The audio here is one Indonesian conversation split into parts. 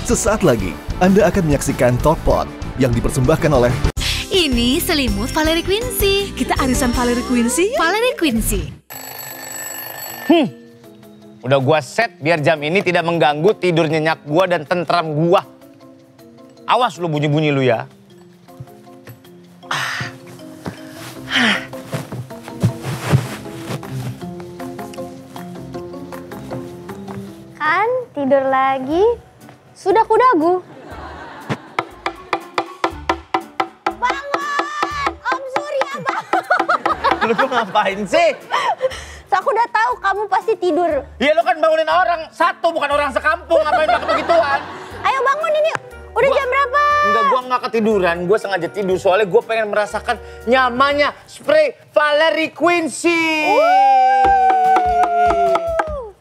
Sesaat lagi, Anda akan menyaksikan Talkpot yang dipersembahkan oleh... Ini selimut Valerie Quincy. Kita arisan Valerie Quincy ya? Valerie Quincy. Udah gua set biar jam ini tidak mengganggu tidur nyenyak gua dan tentram gua. Awas lu bunyi-bunyi lu ya. Kan tidur lagi, sudah kudagu. Bangun, Om Surya bangun. Lu tuh ngapain sih? So, aku udah tahu kamu pasti tidur. Ya lu kan bangunin orang satu, bukan orang sekampung. Ngapain pakai begituan? Ayo bangun ini, udah jam berapa? Enggak, gua nggak ketiduran. Gua sengaja tidur soalnya gua pengen merasakan nyamannya spray Valerie Quincy.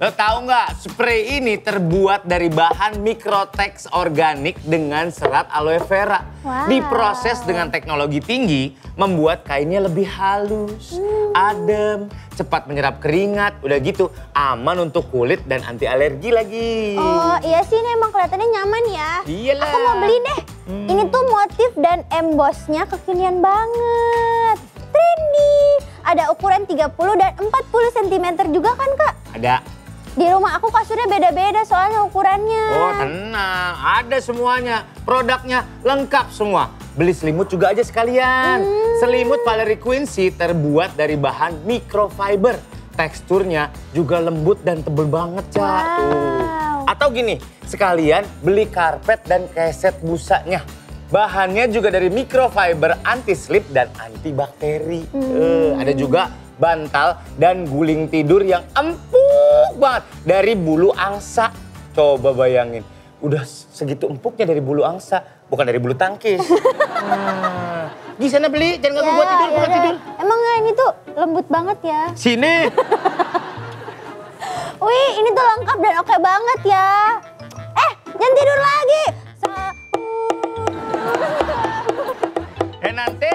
Lo tahu nggak, spray ini terbuat dari bahan mikrotex organik dengan serat aloe vera. Wow. Diproses dengan teknologi tinggi, membuat kainnya lebih halus, adem, cepat menyerap keringat, udah gitu aman untuk kulit dan anti alergi lagi. Oh iya sih, ini emang kelihatannya nyaman ya. Iyalah. Aku mau beli deh. Ini tuh motif dan embossnya kekinian banget. Trendy. Ada ukuran 30 dan 40 cm juga kan Kak? Ada. Di rumah aku kasurnya beda-beda soalnya ukurannya. Oh tenang, ada semuanya. Produknya lengkap semua. Beli selimut juga aja sekalian. Selimut Valerie Quincy terbuat dari bahan microfiber. Teksturnya juga lembut dan tebel banget, Ca. Wow. Tuh. Atau gini, sekalian beli karpet dan keset busanya. Bahannya juga dari microfiber, anti slip dan antibakteri. Ada juga bantal dan guling tidur yang empuk banget dari bulu angsa. Coba bayangin, udah segitu empuknya dari bulu angsa, bukan dari bulu tangkis. Di sana beli, jangan ganggu gua tidur, gua tidur. Emang ini tuh lembut banget ya. Sini. Wih, ini tuh lengkap dan oke banget ya. Jangan tidur lagi. Nanti.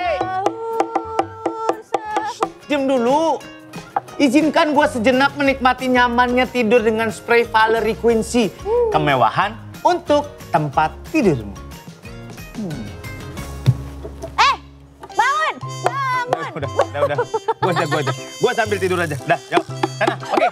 Diam dulu. Izinkan gue sejenak menikmati nyamannya tidur dengan spray Valerie Quincy. Kemewahan untuk tempat tidurmu. Bangun, bangun. Udah. Gue sambil tidur aja. Dah, yuk. Sana, oke.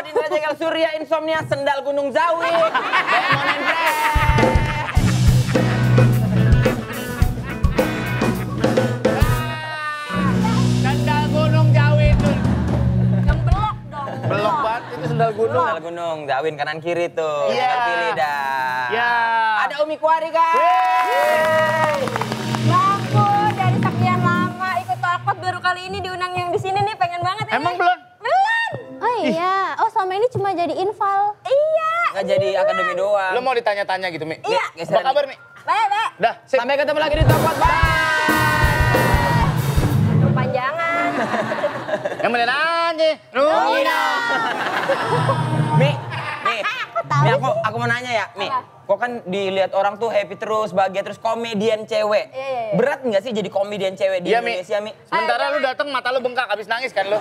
Indra Jegal Surya, Insomnia, Sendal Gunung Zawi, Diamond and Brand. Sendal Gunung Jawi itu. Yang belok dong. Belok banget itu sendal gunung. Sendal Gunung, Zawin kanan kiri tuh. Iya. Tinggal pilih dah. Iya. Ada Umi Kuari kan? Bangku, dari sekian lama ikut Talkpot baru kali ini diundang yang di sini nih, pengen banget ya. Emang belum? Belum. Oh iya, selama ini cuma jadi infal. Iya. Nggak jadi akademi doang. Lo mau ditanya-tanya gitu, Mi? Iya. Apa kabar, Mi? Baik. Dah, sip. Sampai ketemu lagi di Talkpot. Bye. Panjangan. Yang bener aja. Mi, aku mau nanya ya, Mi. Kok kan dilihat orang tuh happy terus, bahagia terus, komedian cewek. Iya. Berat nggak sih jadi komedian cewek di Iya, Indonesia, Mi? Sementara lu datang mata lu bengkak habis nangis kan lu.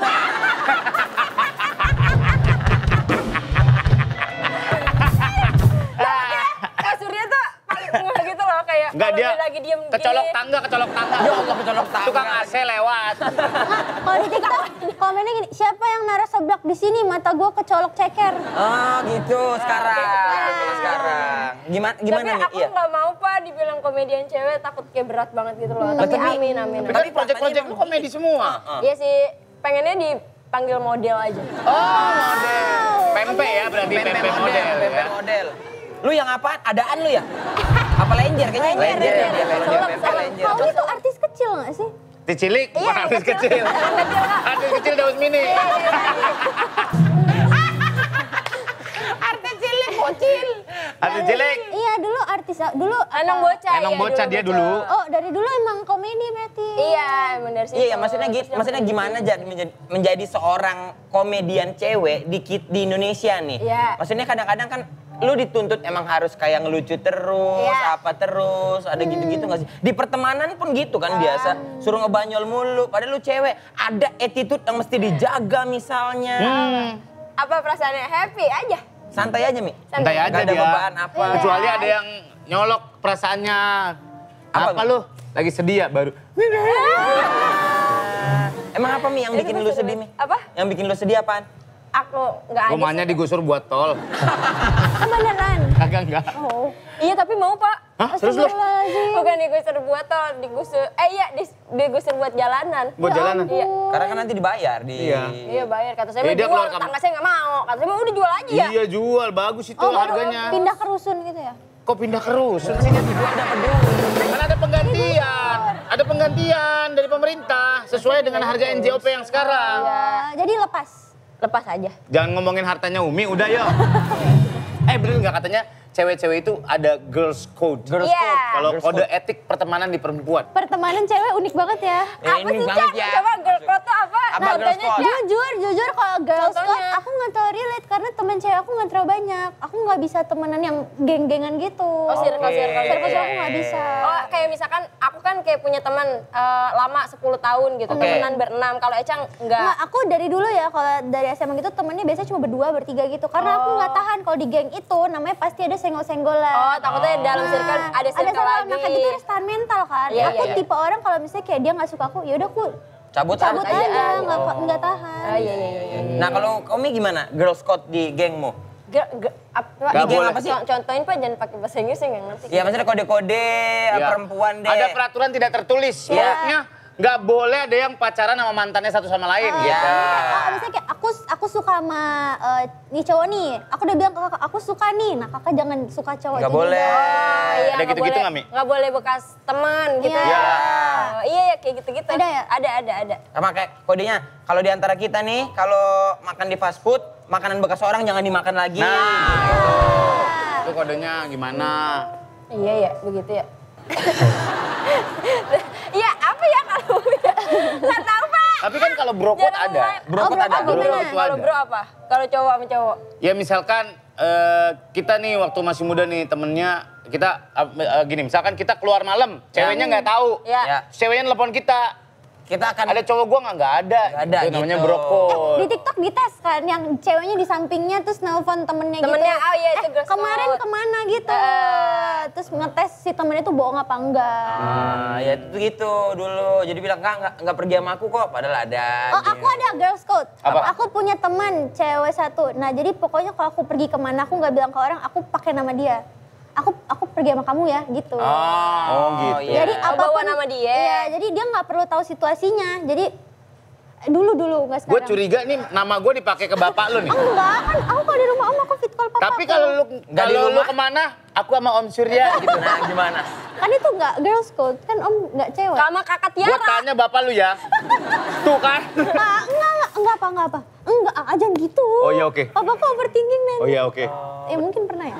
Kak Surya tuh paling enggak gitu loh, kayak Enggak, kalau dia lagi diem kecolok gini. tangga. Ya Allah, kecolok tangga. Tukang AC lewat. Kalau di TikTok komennya gini, siapa yang naruh seblak di sini, mata gue kecolok ceker. Oh gitu sekarang. Gimana Tapi Mi? aku nggak mau Pak dibilang komedian cewek, takut kayak berat banget gitu loh. Tapi Tapi- amin. Tapi project-project lu komedi semua. Iya sih, pengennya dipanggil model aja. Oh, model. Pempe ya berarti pempe model. Pempe Ya. model. Lu yang apaan? Adaan lu ya? Apa Lenjer? Kayaknya Lenjer. Lenjer. Kamu itu artis kecil gak sih? Cilik, bukan Iya, artis kecil. Artis kecil Daus Mini. Artis bocil. Artis jelek. Iya dulu artis, dulu Enong bocah. Enong iya, bocah dia dulu. Oh dari dulu emang komedi berarti. Iya, emang dari situ. Iya, maksudnya gimana Jan menjadi seorang komedian cewek di Indonesia nih? Iya. Maksudnya kadang-kadang kan lu dituntut emang harus kayak ngelucu terus, Iya. apa terus, ada gitu-gitu nggak sih? Di pertemanan pun gitu kan biasa, suruh ngebanyol mulu. Padahal lu cewek, ada attitude yang mesti dijaga misalnya. Apa perasaannya? Happy aja. Santai aja Mi. Santai aja Nggak ada dia. beban apa. Kecuali ada yang nyolok perasaannya. Apa lu? Lagi sedih ya baru. Emang apa Mi yang bikin lu sedih Mi? Apa? Yang bikin lu sedih apaan? Aku nggak ada. Rumahnya digusur buat tol. Beneran. Kagak enggak. Oh. Iya tapi mau Pak. Hah? Terus lu? Astagfirullahaladzim. Bukan digusur buat tol, digusur buat jalanan. Buat jalanan? Iya. Karena kan nanti dibayar di... Iya. Iya bayar, kata saya Dia mau jual, keluar kamar. tetangga saya nggak mau. Kata saya mau udah jual aja ya. Iya jual, bagus itu Oh baru harganya. pindah ke rusun gitu ya? Kok pindah ke rusun sih? Kan ada penggantian. Ada penggantian dari pemerintah sesuai dengan harga NJOP yang sekarang. Jadi lepas. Lepas aja. Jangan ngomongin hartanya Umi, udah yuk. Bener nggak katanya cewek-cewek itu ada girls code. Girls Iya. code. Kalau Girls kode code. etik pertemanan di perempuan. Pertemanan cewek unik banget ya. Apa ini sih banget Cak? ya. Coba girl code tuh apa? Apa girls code? Jujur kalau girls code Contohnya? aku nggak terlalu relate karena teman cewek aku nggak terlalu banyak. Aku nggak bisa temenan yang geng-gengan gitu. Oh circle. Circle aku nggak bisa. Oh kayak misalkan aku kan kayak punya teman lama 10 tahun gitu, Oke. temenan berenam. Kalau Ecang enggak. Nggak, aku dari dulu ya kalau dari SMA gitu temennya biasanya cuma berdua bertiga gitu. Karena aku nggak tahan kalau di geng itu namanya pasti ada senggol-senggolan. Oh takutnya dalam circle ada circle lagi. Nah kayak gitu harus tahan mental kan. Iya, Aku iya, iya. tipe orang kalau misalnya kayak dia nggak suka aku, yaudah aku Cabut cabut aja. aja, nggak tahan. Ah, iya. Nah kalau Komi gimana? Girls code di gengmu? Apa? Nggak boleh. Apa sih? Contohin Pak, jangan pakai bahasa Inggris saya nggak ngerti. Ya maksudnya kode-kode Iya. perempuan deh. Ada peraturan tidak tertulis. Iya. Pokoknya nggak boleh ada yang pacaran sama mantannya satu sama lain Iya. gitu. Misalnya kayak aku suka sama nih cowok nih, aku udah bilang ke kakak aku suka nih, nah kakak jangan suka cowok Nggak itu boleh. juga. Oh, iya, Ada nggak gitu-gitu boleh- nggak, Mi? Nggak boleh bekas teman gitu Iya. ya. Iya. Oh, iya kayak gitu-gitu. Ada ya? Ada. Sama kayak kodenya, kalau di antara kita nih, kalau makan di fast food, makanan bekas orang jangan dimakan lagi. Nah, itu kodenya gimana? Iya ya, begitu ya. Iya apa ya kalau ya? Nggak tahu Pak. Tapi kan kalau bro code Jarang ada. main. Bro code ada. Bro gimana? code itu Kalau ada. bro apa? Kalau cowok sama cowok. Ya misalkan kita nih waktu masih muda nih temennya kita gini, misalkan kita keluar malam, ceweknya nggak tahu. Ya. Ya. Ceweknya telepon kita. Kita akan Ada cowok gua nggak ada. Nggak ada, Itu namanya gitu. bro code. Di TikTok dites kan, yang ceweknya di sampingnya terus nelpon temennya gitu. Temennya, oh iya itu girls kemarin code. kemana gitu. Terus ngetes si temennya tuh bohong apa enggak. ya itu gitu dulu. Jadi bilang enggak pergi sama aku kok, padahal ada. Oh aku ada girls code. Apa? Aku punya teman cewek satu. Nah jadi pokoknya kalau aku pergi kemana aku nggak bilang ke orang, aku pakai nama dia. Aku pergi sama kamu ya gitu. Oh, gitu. Iya. Jadi Oh, bawa nama dia. Iya, jadi dia nggak perlu tahu situasinya. Jadi dulu nggak Gue sekarang. curiga nih nama gue dipakai ke bapak lu nih. Enggak kan, aku kalau di rumah om aku fit call papa. Tapi kalau lu Nggak di lu rumah? kemana? Aku sama Om Surya gitu. Nah, gimana? kan itu nggak girls code, kan om nggak cewek. Sama kakak Gue Tiara. tanya bapak lu ya. Tuh kan. Enggak apa. Enggak, aja gitu. Oh iya, oke. Papa kok overthinking nanti. Oh iya oke. Ya mungkin pernah ya.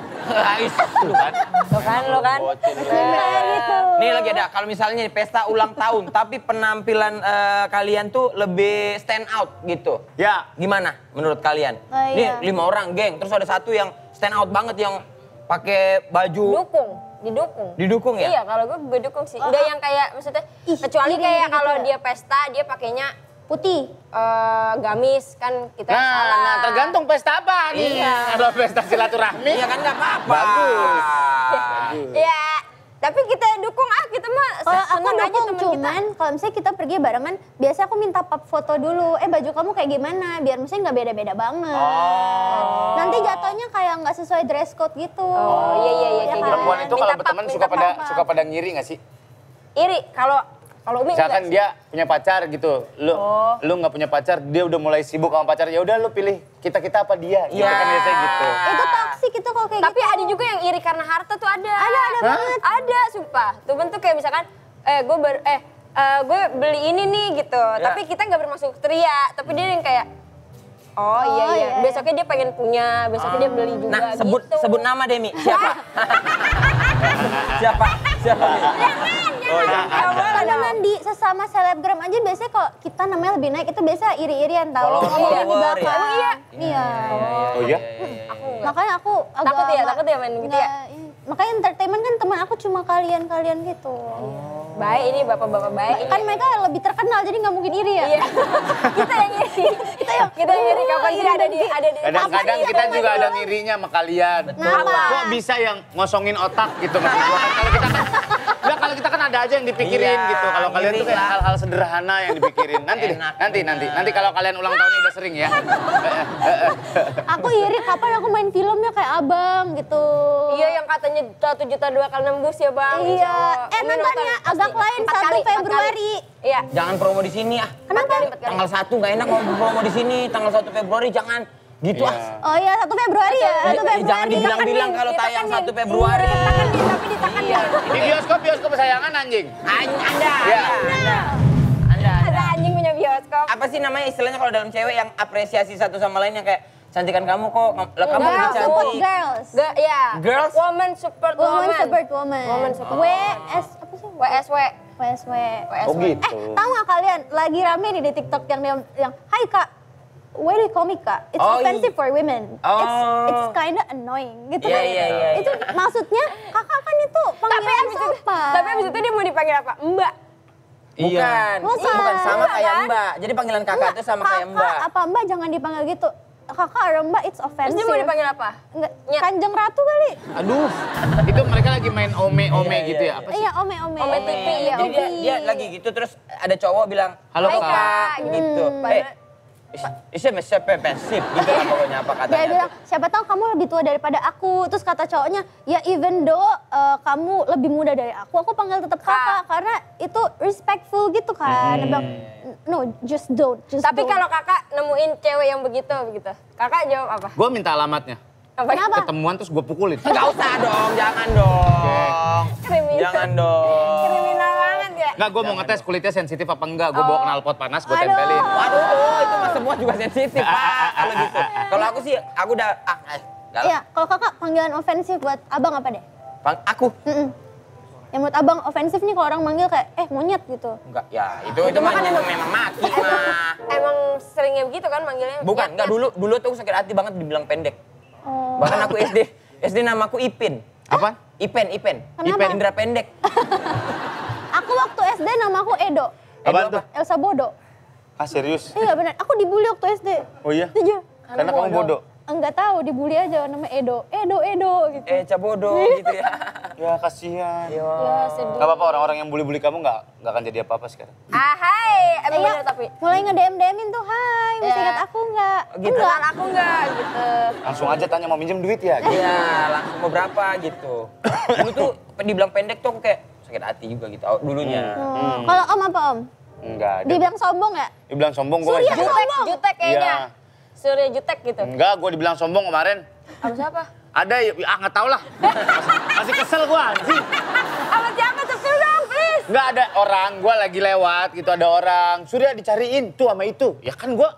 Tuh kan. Lo kan. Kayak gitu. Nih lagi ada, kalau misalnya di pesta ulang tahun, tapi penampilan kalian tuh lebih stand out gitu. Ya. Gimana menurut kalian? Oh, iya. Nih 5 orang geng, terus ada satu yang stand out banget yang pakai baju Didukung ya? Iya, kalau gue dukung sih. Enggak yang kayak maksudnya kecuali iri kayak gitu kalau ya. dia pesta dia pakainya Putih. gamis kan kita salah. Nah, tergantung pesta apa nih. Iya. Ada pesta silaturahmi. Iya kan nggak apa-apa. Bagus. Iya, tapi kita dukung kita mah Kalau aku seneng aja dukung temen cuman kalau misalnya kita pergi barengan, biasa aku minta pap foto dulu. Baju kamu kayak gimana? Biar misalnya nggak beda-beda banget. Nanti jatuhnya kayak nggak sesuai dress code gitu. Oh, iya, kayak kan? gitu. Perempuan itu kalau Minta berteman pap, suka minta pada pada ngiri nggak sih? Iri kalau Umi Misalkan enggak sih. dia punya pacar gitu, lu nggak punya pacar, dia udah mulai sibuk sama pacar, ya udah lu pilih kita apa dia, gitu Iya. kan biasanya gitu. Itu toksik itu kalau kayak Tapi gitu. ada juga yang iri karena harta tuh ada. Ada banget. Ada, sumpah. Tuh bentuk kayak misalkan, gue beli ini nih gitu. Ya. Tapi kita nggak bermaksud teriak. Tapi dia yang kayak, Oh iya. iya. Besoknya dia pengen punya, besoknya dia beli juga Nah, sebut nama Demi. Siapa? Siapa? Mi? Oh, Kadang di sesama selebgram aja biasanya kalau kita namanya lebih naik itu biasa iri-irian tahu. Ngomongnya di Follower, belakang. ya? Iya. Oh iya? Aku enggak. Makanya aku agak Takut ya main gitu ya? Makanya entertainment kan teman aku cuma kalian-kalian gitu. Baik, ini bapak-bapak baik. Kan mereka lebih terkenal jadi nggak mungkin iri ya. Iya. Kita yang iri. Kita yang iri kapan sih ada di Kadang-kadang kita juga ada ngirinya sama kalian. Kenapa? Kok bisa yang ngosongin otak gitu maksud gua kan kalau kita kan ada aja yang dipikirin Iya, gitu. Kalau kalian tuh kayak ngiri lah. hal-hal sederhana yang dipikirin. Nanti kalau kalian ulang tahunnya udah sering ya. Aku iri kapan aku main filmnya kayak abang gitu. Iya yang katanya 1 juta 2 kali nembus ya bang. Iya. Umi Nontonnya nonton agak pasti. lain 4 1 kali, 4 kali. Februari. Iya. Jangan promo di sini ah. Kenapa? Tanggal 1 nggak enak kalau promo di sini. Tanggal 1 Februari jangan. Gitu ah. Oh iya 1 Februari ya. 1 Februari. Jangan dibilang-bilang kalau tayang 1 Februari. Tapi ditakanin. Di bioskop kesayangan anjing. Anda. Iya. Ada anjing punya bioskop. Apa sih namanya istilahnya kalau dalam cewek yang apresiasi satu sama lain yang kayak cantikan kamu kok, lah kamu lebih Girls support cantik. girls. Ya. Girls? Woman support Woman woman. support woman. Woman support WS apa sih? WSW. WSW. Oh gitu. Tahu nggak kalian lagi rame nih di TikTok yang Hai Kak, why do you call me Kak? It's Oh, offensive for women. Oh. It's kinda annoying gitu Iya, kan. iya. Itu maksudnya kakak kan itu panggilan sopan. Tapi abis itu dia mau dipanggil apa? Mbak. Bukan, Masa? bukan sama Iya kayak kan? Mbak. Jadi panggilan kakak itu sama kayak Mbak. Kakak apa Mbak jangan dipanggil gitu. Kakak atau Mbak it's Terus offensive. dia mau dipanggil apa? Enggak, Nyet. Kanjeng Ratu kali. Aduh. Itu mereka lagi main ome-ome Iya, gitu iya, ya? Apa sih? Iya, ome-ome. Ome TV, Iya, Jadi dia, Obi. dia lagi gitu terus ada cowok bilang, Halo, "Hai, Kak." gitu. Isya mesepepesip gitu lah pokoknya apa Dia katanya. bilang, siapa tahu kamu lebih tua daripada aku. Terus kata cowoknya, ya even though kamu lebih muda dari aku panggil tetap kakak. Karena itu respectful gitu kan. Dia bilang, no, just don't. Tapi kalau kakak nemuin cewek yang begitu, kakak jawab apa? Gue minta alamatnya. Apa? Kenapa? Ketemuan terus gue pukulin. Nggak usah dong, jangan dong. Kriminal. Jangan dong. Kriminal banget ya. Enggak, gue mau ngetes kulitnya sensitif apa enggak. Gue bawa knalpot panas, gue tempelin. Waduh, itu mah semua juga sensitif, Pak. Kalau gitu. Kalau aku sih, aku udah, enggak lah. Iya, kalau kakak panggilan ofensif buat abang apa deh? Aku? Yang menurut abang ofensif nih kalau orang manggil kayak, monyet gitu. Enggak, ya itu mah memang maki mah. Emang seringnya begitu kan manggilnya? Bukan, enggak dulu tuh sakit hati banget dibilang pendek. Oh. Bahkan aku SD namaku Ipin. Apa? Ipen. Kenapa? Indra pendek. Aku waktu SD nama aku Edo. Apaan tuh? Elsa Bodo. Ah serius? Iya benar, aku dibully waktu SD. Oh iya? Iya. Karena kamu bodoh? Enggak tahu, dibully aja namanya Edo gitu. Cabodo gitu ya. Ya kasihan. Ya sedih. Gak apa-apa, orang-orang yang bully-bully kamu gak akan jadi apa-apa sekarang. Hai, emang Iya, bener tapi. mulai nge-DM-in tuh, hai, masih Iya. ingat aku enggak? Gitu. Kenal aku enggak gitu. Langsung aja tanya mau minjem duit ya? Gitu. Iya, langsung mau berapa gitu. Dulu tuh dibilang pendek tuh aku kayak sakit hati juga gitu dulunya. Kalau Om apa Om? Enggak. Dibilang sombong ya? Dibilang sombong gue. Surya Jutek kayaknya. Iya. Surya Jutek gitu. Enggak, gue dibilang sombong kemarin. Apa siapa? Ada, nggak tau lah. Masih kesel gue anjing. Apa siapa sepil dong, please. Nggak ada orang, gue lagi lewat gitu ada orang. Surya dicariin tuh sama itu. Ya kan gue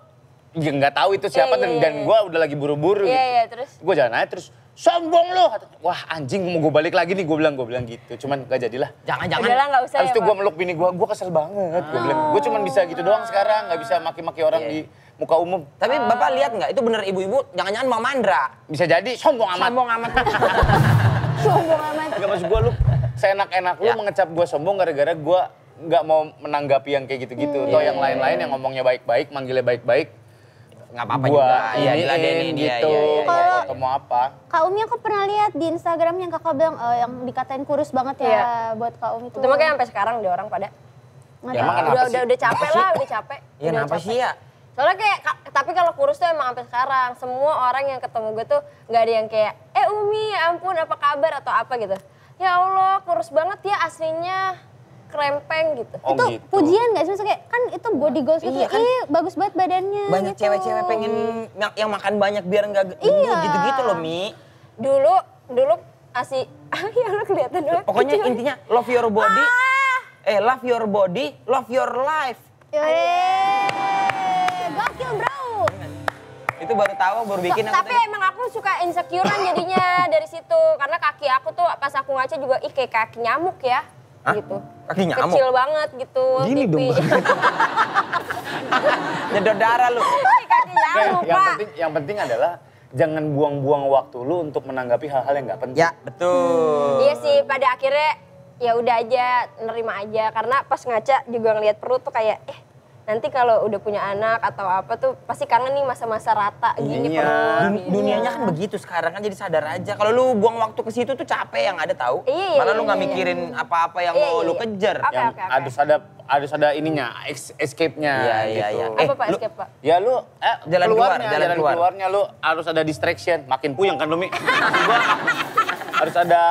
ya nggak tahu itu siapa Iya, dan gue udah lagi buru-buru. Iya, gitu. iya, terus? Gue jalan aja terus sombong lo. Wah anjing mau gue balik lagi nih gue bilang gitu. Cuman nggak jadilah. Jangan. Udahlah nggak usah Habis ya, itu gue Pak. meluk bini gue kesel banget. Gue bilang, gue cuman bisa gitu doang sekarang. Nggak bisa maki-maki orang di muka umum. Tapi Bapak lihat nggak itu bener ibu-ibu jangan-jangan mau mandra. Bisa jadi sombong amat. Sombong amat. Sombong amat. Gak maksud gue lu seenak-enak lu mengecap gue sombong gara-gara gue nggak mau menanggapi yang kayak gitu-gitu. Toh yang lain-lain yang ngomongnya baik-baik, manggilnya baik-baik. Nggak apa-apa Gua juga. Iya, iniin diladenin dia. gitu. Iya. Kalau- Atau mau apa? Kak Umi aku pernah lihat di Instagram yang kakak bilang yang dikatain kurus banget ya Iya. buat Kak Umi itu. Itu makanya sampai sekarang dia orang pada. Nggak Ya, tahu. emang kenapa sih? Udah capek lah, udah capek. Iya, Udah kenapa capek. sih ya? Soalnya kayak, tapi kalau kurus tuh emang sampai sekarang. Semua orang yang ketemu gue tuh gak ada yang kayak, Umi ya ampun apa kabar atau apa gitu. Ya Allah kurus banget ya aslinya, krempeng gitu. Oh Itu gitu. pujian gak sih? Maksudnya kayak, kan itu body goals gitu. Iya, kan? Ih bagus banget badannya Banyak gitu. cewek-cewek pengen yang makan banyak biar nggak gendut Iya. gitu-gitu loh, Mi. Dulu asih, ya lu kelihatan doang. Pokoknya intinya love your body. Love your body, love your life. Yeay, gokil bro. baru tahu, baru bikin. Tapi emang aku suka insecurean jadinya dari situ. Karena kaki aku tuh pas aku ngaca juga, ih kayak kaki nyamuk ya. Hah? Gitu. Kaki nyamuk? Kecil banget gitu. Gini dong. Nyedot darah lu. Kaki nyamuk, Pak. Yang penting adalah jangan buang-buang waktu lu untuk menanggapi hal-hal yang nggak penting. Ya, betul. Iya sih, pada akhirnya ya udah aja, nerima aja. Karena pas ngaca juga ngelihat perut tuh kayak, nanti kalau udah punya anak atau apa tuh pasti kangen nih masa-masa rata gini Iya. perut. Dunianya kan begitu sekarang kan, jadi sadar aja. Kalau lu buang waktu ke situ tuh capek yang ada tahu. Iya, Malah lu iya, nggak iya. mikirin apa-apa yang Iya, mau lu iya. kejar. Oke, Yang oke. harus ada ininya, escape-nya Iya, iya, gitu. iya. Apa Pak lu- escape Pak? Ya lu Jalan keluarnya, keluar, jalan keluar. keluarnya lu harus ada distraction. Makin puyeng kan lu, Mi? Maksud gua, harus ada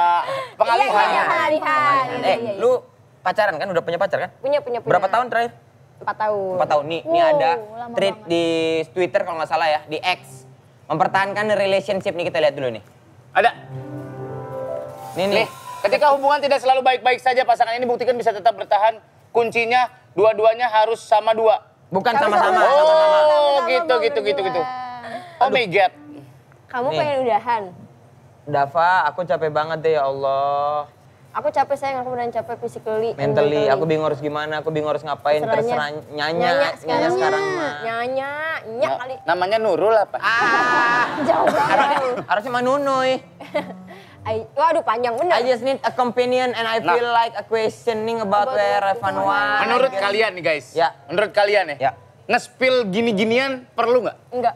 pengalihan. Iya, pengalihan. Iya, iya. Lu pacaran kan? Udah punya pacar kan? Punya. Berapa tahun terakhir? 4 tahun. 4 tahun. Nih Wow, ada lama tweet banget. di Twitter kalau nggak salah ya, di X. Mempertahankan relationship nih, kita lihat dulu nih. Ada. Nih. Nih, ketika hubungan tidak selalu baik-baik saja, pasangan ini buktikan bisa tetap bertahan. Kuncinya dua-duanya harus sama dua. Bukan sama-sama. Oh, gitu. Oh my God. Kamu Nih. pengen udahan? Dava, aku capek banget deh ya Allah. Aku capek sayang, aku beneran capek physically. and Mentally, aku bingung harus gimana, aku bingung harus ngapain. Terserahnya. Terserah Nyanya sekarang mah. Nyanya, nyak kali. Namanya Nurul apa? Jauh banget. Harusnya Manunoy. Waduh panjang bener. I just need a companion and I feel like a questioning about where I found one. Menurut kalian nih guys, Ya. menurut kalian Ya. nge-spill gini-ginian perlu nggak? Enggak.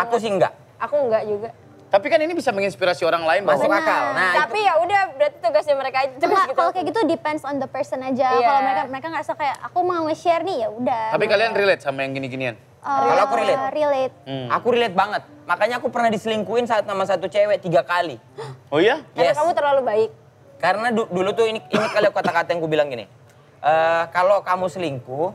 Aku sih enggak. Aku enggak juga. Tapi kan ini bisa menginspirasi orang lain bahwa Masuk akal. Nah, Tapi ya udah berarti tugasnya mereka aja terus Enggak, gitu. kalau kayak gitu depends on the person aja. Iya. Kalau mereka ngerasa kayak aku mau nge-share nih ya udah. Tapi kalian relate sama yang gini-ginian? Kalau aku relate. Relate. Aku relate banget. Makanya aku pernah diselingkuhin saat sama satu cewek 3 kali. Oh iya? Karena Yes. kamu terlalu baik. Karena dulu tuh ingat kali kata-kata yang aku bilang gini. Kalau kamu selingkuh,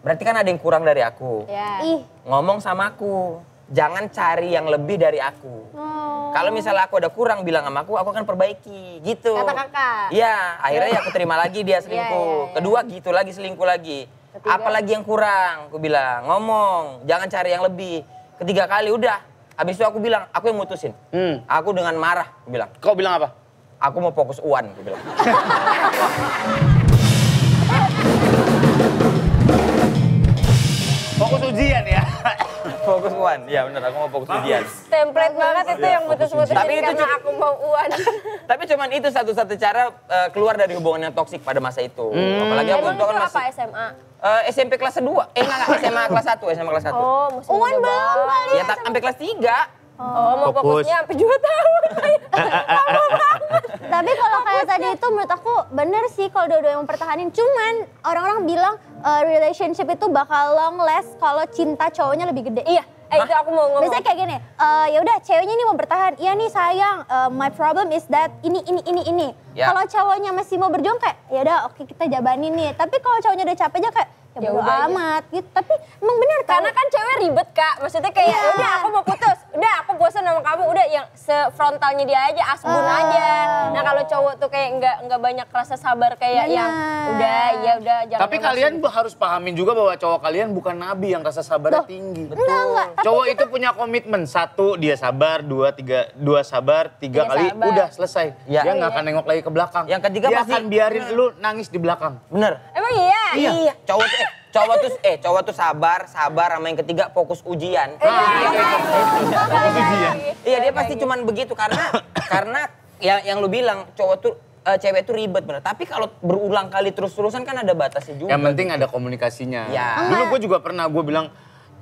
berarti kan ada yang kurang dari aku. Ya. Ih. Ngomong sama aku. Jangan cari yang lebih dari aku. Kalau misalnya aku ada kurang, bilang sama aku akan perbaiki. Gitu. Kata kakak. Iya, akhirnya ya aku terima lagi dia selingkuh. Iya. Kedua gitu lagi, selingkuh lagi. Ketiga. Apalagi yang kurang, aku bilang. Ngomong, jangan cari yang lebih. Ketiga kali udah. Habis itu aku bilang, aku yang mutusin. Aku dengan marah, aku bilang. Kau bilang apa? Aku mau fokus UAN, aku bilang. Fokus ujian ya? Fokus UAN, iya bener, aku mau fokus ujian. Template banget itu yang putus-putusin Tapi itu karena aku mau uan. Tapi cuman itu satu-satu cara keluar dari hubungan yang toksik pada masa itu. Apalagi aku Emang itu kan itu masih apa SMA? SMP kelas 2. Enggak, SMA kelas 1, SMA kelas 1. Oh, masih Uan muda belum banget. kali. Ya sampai kelas 3. Oh, mau Fokus. fokusnya sampai 2 tahun. Tapi kalau kayak tadi itu menurut aku bener sih kalau dua-dua yang mempertahanin. Cuman orang-orang bilang relationship itu bakal long last kalau cinta cowoknya lebih gede. Iya, itu aku mau ngomong. Biasanya kayak gini, ya udah ceweknya ini mau bertahan. Iya nih sayang, my problem is that ini. Ya. Kalau cowoknya masih mau berjuang kayak, ya udah oke kita jabanin nih. Tapi kalau cowoknya udah capek aja kayak, ya Ya bodo udah aja. amat gitu. Tapi emang bener Karena kan cewek ribet Kak, maksudnya kayak Iya. udah aku mau putus, udah aku bosan sama kamu, udah yang sefrontalnya dia aja, asbun aja. Nah kalau cowok tuh kayak nggak banyak rasa sabar kayak Bener. yang udah jangan. Tapi kalian harus pahamin juga bahwa cowok kalian bukan nabi yang rasa sabarnya Loh, tinggi. enggak. Tapi Cowok itu punya komitmen. 1, dia sabar. 2 sabar. 3 Tiga kali sabar. udah selesai. Ya. Dia nggak akan nengok lagi ke belakang. Yang ketiga dia pasti- akan biarin lu nangis di belakang. Bener. Emang iya? Iya. Cowok tuh sabar sama yang ketiga fokus ujian. Iya, dia pasti cuman begitu karena yang lu bilang cowok tuh cewek tuh ribet bener. Tapi kalau berulang kali terus-terusan kan ada batasnya juga. Yang penting ada komunikasinya. Ya. Dulu gue juga pernah, gue bilang,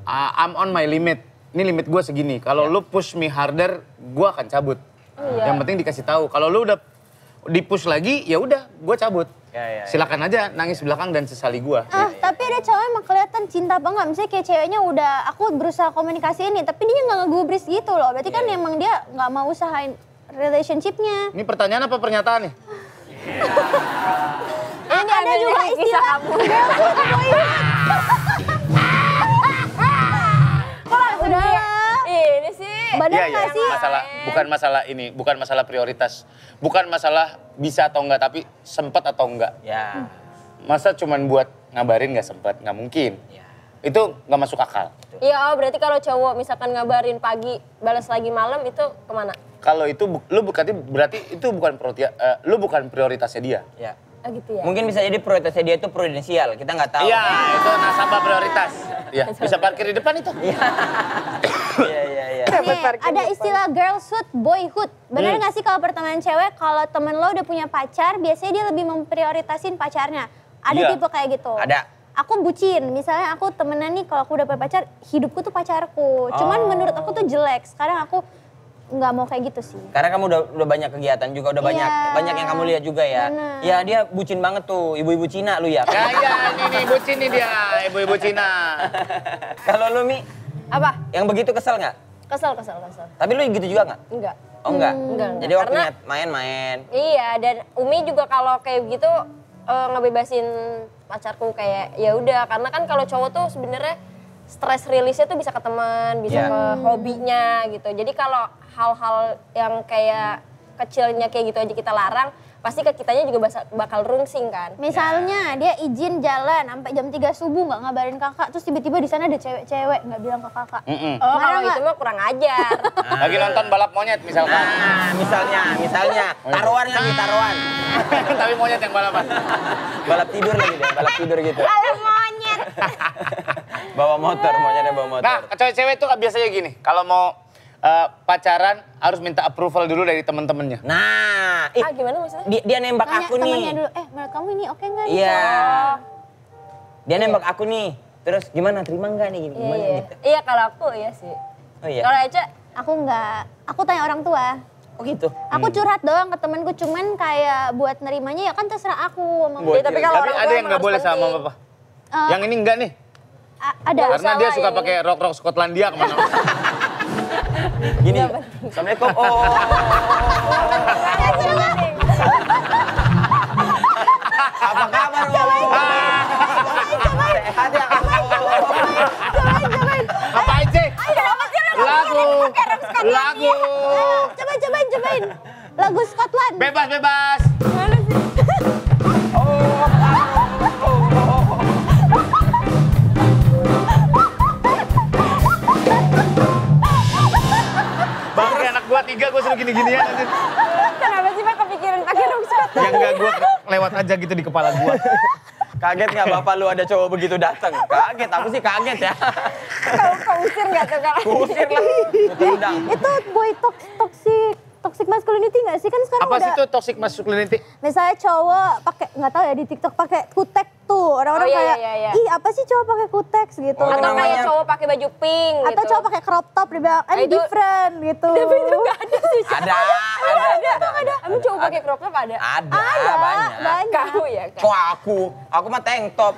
I'm on my limit. Ini limit gue segini. Kalau lu push me harder, gue akan cabut. Yang penting dikasih tahu. Kalau lu udah di-push lagi, ya udah, gue cabut. Ya. Silakan aja nangis belakang dan sesali gue. tapi ada cowok emang kelihatan cinta apa enggak. Misalnya kayak ceweknya udah, aku berusaha komunikasi ini, tapi dia nggak ngegubris gitu loh. Berarti kan emang dia nggak mau usahain relationship-nya. Ini pertanyaan apa pernyataan nih? Ini Ada juga istilah kamu. Udah Ini sih. bener nggak sih? Bukan masalah prioritas. Bukan masalah bisa atau enggak, tapi sempat atau enggak. Ya. Masa cuman buat ngabarin nggak sempat, nggak mungkin. Itu nggak masuk akal. Iya, berarti kalau cowok misalkan ngabarin pagi, balas lagi malam itu kemana? Kalau itu berarti itu lu bukan prioritasnya dia. Ya. Ah gitu ya? Mungkin bisa jadi prioritasnya dia itu prudensial, kita nggak tahu. Iya, itu nasabah prioritas. Iya, bisa parkir di depan itu. Iya. Nih, ada istilah girlhood, boyhood. Bener nggak sih kalau pertemanan cewek, kalau temen lo udah punya pacar, biasanya dia lebih memprioritasin pacarnya. Ada Iya. tipe kayak gitu. Ada. Aku bucin, misalnya aku temenan nih kalau aku udah punya pacar, hidupku tuh pacarku. Cuman menurut aku tuh jelek. Sekarang aku nggak mau kayak gitu sih. Karena kamu udah banyak kegiatan juga, udah Iya. banyak yang kamu lihat juga ya. Bener. Ya dia bucin banget tuh, ibu-ibu Cina lu ya. Ya, ini bucin nih dia, ibu-ibu Cina. Kalau lu Mi, Apa? yang begitu kesel nggak? Kesel. Tapi lu gitu juga nggak? Enggak. Oh enggak? Enggak. Jadi waktunya Karena- main-main. Iya, dan Umi juga kalau kayak gitu ngebebasin pacarku kayak ya udah, karena kan kalau cowok tuh sebenarnya stress release-nya tuh bisa ke teman, bisa Iya. ke hobinya gitu. Jadi kalau hal-hal yang kayak kecilnya kayak gitu aja kita larang, pasti ke kitanya juga bakal rungsing kan. Misalnya dia izin jalan sampai jam 3 subuh nggak ngabarin kakak, terus tiba-tiba di sana ada cewek-cewek nggak bilang ke kakak. Oh, Marah kalau nggak? itu mah kurang ajar. Lagi nonton balap monyet misalkan. Nah, misalnya taruhan lagi taruhan. Tapi monyet yang balapan. Balap tidur lagi deh, balap tidur gitu. Kalau monyet. Bawa motor, maunya bawa motor. Nah, cewek-cewek tuh biasanya gini, kalau mau pacaran harus minta approval dulu dari temen-temennya. Nah, Gimana maksudnya? dia nembak Tanya aku nih. temannya dulu, menurut kamu ini oke nggak nih? Iya. Dia nembak aku nih. Terus gimana, terima nggak nih? Gimana Iya. gitu? Iya, kalau aku iya sih. Oh iya. Kalau Eca, Aku nggak, aku tanya orang tua. Oh gitu. Aku curhat doang ke temenku, cuman kayak buat nerimanya ya kan terserah aku. Buat tapi kalau Tapi orang ada tua yang nggak emang boleh harus sama penting. papa. Eh, Yang ini enggak nih. Ada. Karena dia salah suka yang pakai rok-rok Skotlandia kemana. Gini. Assalamualaikum. Oh. Apa kabar? Sehat ya? Ngapain sih? Lagu. Cobain. Lagu Scotland. Bebas. Bangke anak gua 3 gua suruh gini-ginian aja. Kenapa sih Pak kepikiran pakai rok Scotland? Yang enggak gua lewat aja gitu di kepala gua. Kaget nggak bapak lu ada cowok begitu datang? Kaget, aku sih kaget ya. Kau usir nggak tuh Kak? Kusir lah, ku tendang. Itu boy toxic masculinity nggak sih, kan sekarang Apa udah sih itu toxic masculinity? misalnya cowok pakai, nggak tahu ya, di TikTok pakai kutek tuh, orang-orang Oh, iya, kayak iya. ih apa sih cowok pakai kutek gitu. Oh, Atau namanya- kayak cowok pakai baju pink gitu. Atau cowok pakai crop top, dia bilang I'm Itu- different gitu. Tapi itu nggak ada sih. Ada. Emang cowok pakai crop top ada? Ada, banyak. Banyak. Kamu ya Kak? Kok aku mah tank top.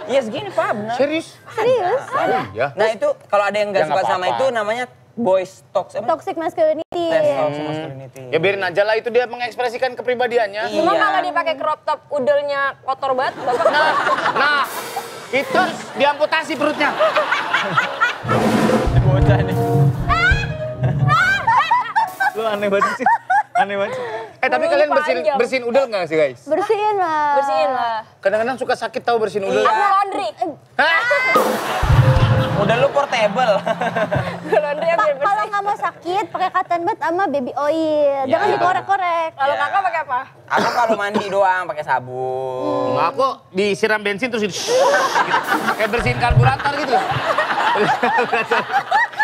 Iya segini Pak, benar. Serius? Serius? Iya. Nah itu kalau ada yang nggak Ya, suka nggak sama apa-apa. itu namanya boys talk. Toxic masculinity. Toxic masculinity. Ya biarin aja lah, itu dia mengekspresikan kepribadiannya. Cuma Iya. kalau dia pakai crop top udelnya kotor banget, Bapak. Nah, itu harus diamputasi perutnya. Bocah nih. Lu aneh banget sih. Tapi kalian panjang. bersihin udel nggak sih guys? Bersihin lah. Bersihin lah. Kadang-kadang suka sakit tahu bersihin udel. Aku laundry. Hah? Udah lu portable. Laundry yang biar Kalau bersih. nggak mau sakit, pakai cotton bud sama baby oil. Jangan Ya. dikorek-korek. Kalau Ya. Kakak pakai apa? Aku kalau mandi doang pakai sabun. Nggak, aku disiram bensin terus gitu. Kayak bersihin karburator gitu.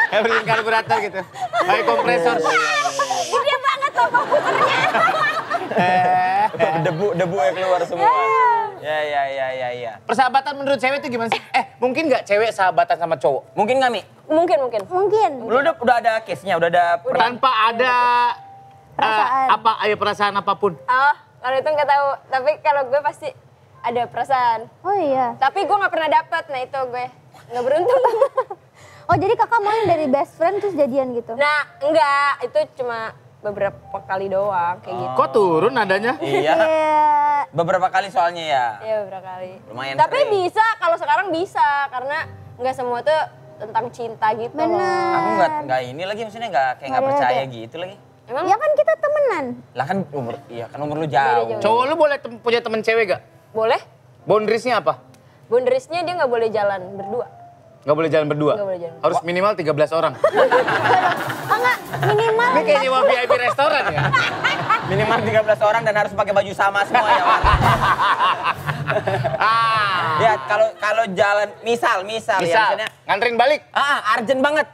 Kayak bersihin karburator gitu. Kayak kompresor. Gede banget loh komputernya. Debu yang keluar semua. Ya. Persahabatan menurut cewek itu gimana sih? Mungkin nggak cewek sahabatan sama cowok? Mungkin nggak Mi? Mungkin. Mungkin. Lu udah ada case-nya, udah ada Tanpa ada Perasaan. perasaan apapun. Oh, kalau itu nggak tahu. Tapi kalau gue pasti ada perasaan. Oh iya. Tapi gue nggak pernah dapet. Nah itu gue nggak beruntung. Oh jadi kakak mau yang dari best friend terus jadian gitu? Nah enggak, itu cuma beberapa kali doang kayak gitu. Kok turun nadanya? Iya. Iya. Beberapa kali soalnya ya. Iya beberapa kali. Lumayan Tapi sering. bisa, kalau sekarang bisa. Karena nggak semua tuh tentang cinta gitu loh. Bener. Aku nggak ini lagi maksudnya nggak kayak nggak Nggak ada percaya kayak- gitu lagi. Emang Ya kan kita temenan. Lah kan umur lu jauh. jauh. Cowok lu boleh punya temen cewek gak? boleh? Boundariesnya apa? Boundariesnya dia nggak boleh jalan berdua. Nggak boleh jalan berdua? Nggak boleh jalan. Harus minimal 13 orang. Oh enggak, minimal Ini kayak nyewa VIP restoran ya? Minimal 13 orang dan harus pakai baju sama semua ya, Wak. Ya, kalau jalan misal ya misalnya nganterin balik. urgent banget.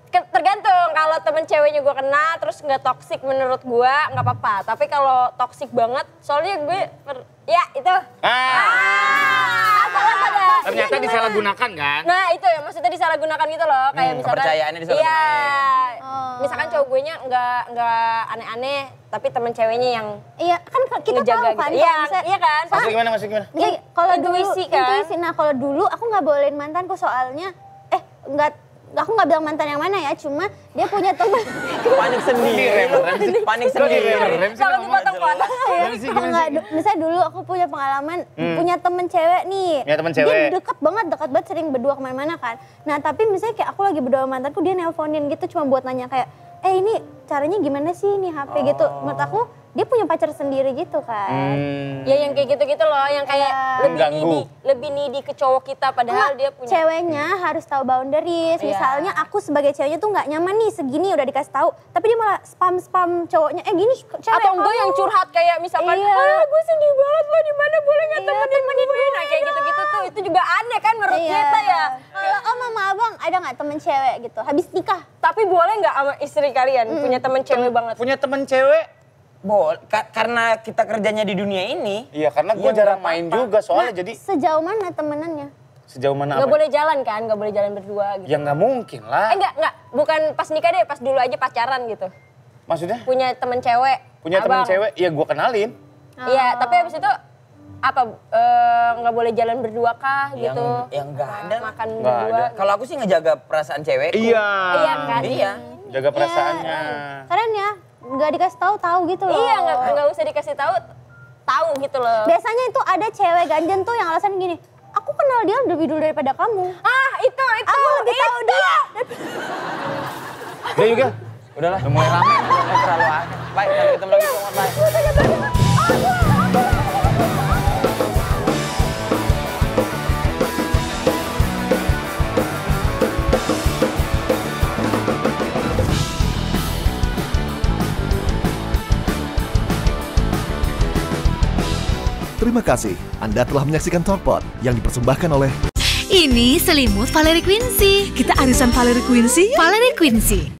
Tergantung, kalau temen ceweknya gue kenal terus nggak toksik menurut gue nggak apa-apa. Tapi kalau toksik banget, soalnya gue ya itu. Ternyata disalahgunakan kan? Nah itu ya maksudnya disalahgunakan gitu loh, kayak misalkan. Kepercayaannya disalahgunakan. Iya. Misalkan cowok gue nya nggak aneh-aneh, tapi temen ceweknya yang Iya, kan kita tahu kan. Iya kan. Maksud gimana? Maksud gimana? Jadi kalau dulu Intuisi kan? intuisi. Nah, kalau dulu aku nggak bolehin mantanku soalnya aku nggak bilang mantan yang mana ya, cuma dia punya teman. Panik sendiri. Panik sendiri. Kalau dipotong-potong. Misalnya dulu aku punya pengalaman punya temen cewek nih. Punya temen cewek. Dia dekat banget sering berdua kemana-mana kan. Nah tapi misalnya kayak aku lagi berdua sama mantanku, dia nelponin gitu cuma buat nanya kayak, ini caranya gimana sih nih HP gitu. Menurut aku dia punya pacar sendiri gitu kan. Ya yang kayak gitu-gitu loh, yang kayak lebih needy ke cowok kita padahal dia punya. Ceweknya harus tahu boundaries. Misalnya aku sebagai ceweknya tuh nggak nyaman nih segini udah dikasih tahu, tapi dia malah spam cowoknya. Gini cewek Atau enggak yang curhat kayak misalkan, gue sedih banget lo di mana boleh nggak temenin gue. Nah kayak gitu-gitu tuh itu juga aneh kan menurut kita ya. Kalau om sama abang ada nggak temen cewek gitu habis nikah? Tapi boleh nggak sama istri kalian punya temen cewek banget? Punya temen cewek? Boleh, karena kita kerjanya di dunia ini. Iya, karena gue jarang main juga soalnya jadi. Sejauh mana temenannya? Sejauh mana Nggak apa? boleh jalan kan, nggak boleh jalan berdua gitu. Ya nggak mungkin lah. Enggak, bukan pas nikah deh, pas dulu aja pacaran gitu. Maksudnya? Punya temen cewek. Punya temen abang. cewek, ya gue kenalin. Iya, tapi habis itu apa nggak boleh jalan berdua kah gitu? Yang nggak ada. Makan Nggak berdua. ada. Kalau aku sih ngejaga perasaan cewekku. Iya. Iya kan? Iya. Jaga perasaannya. Keren ya, nggak dikasih tahu gitu loh. Iya, nggak usah dikasih tahu gitu loh. Biasanya itu ada cewek ganjen tuh yang alasan gini, aku kenal dia lebih dulu daripada kamu. Itu. Aku lebih tahu dia. Udah juga. Udahlah. Udah mulai rame. Terlalu aneh. Baik, sampai ketemu lagi sama Bye. Terima kasih Anda telah menyaksikan Talkpot yang dipersembahkan oleh Ini selimut Valerie Quincy. Kita arisan Valerie Quincy. Valerie Quincy.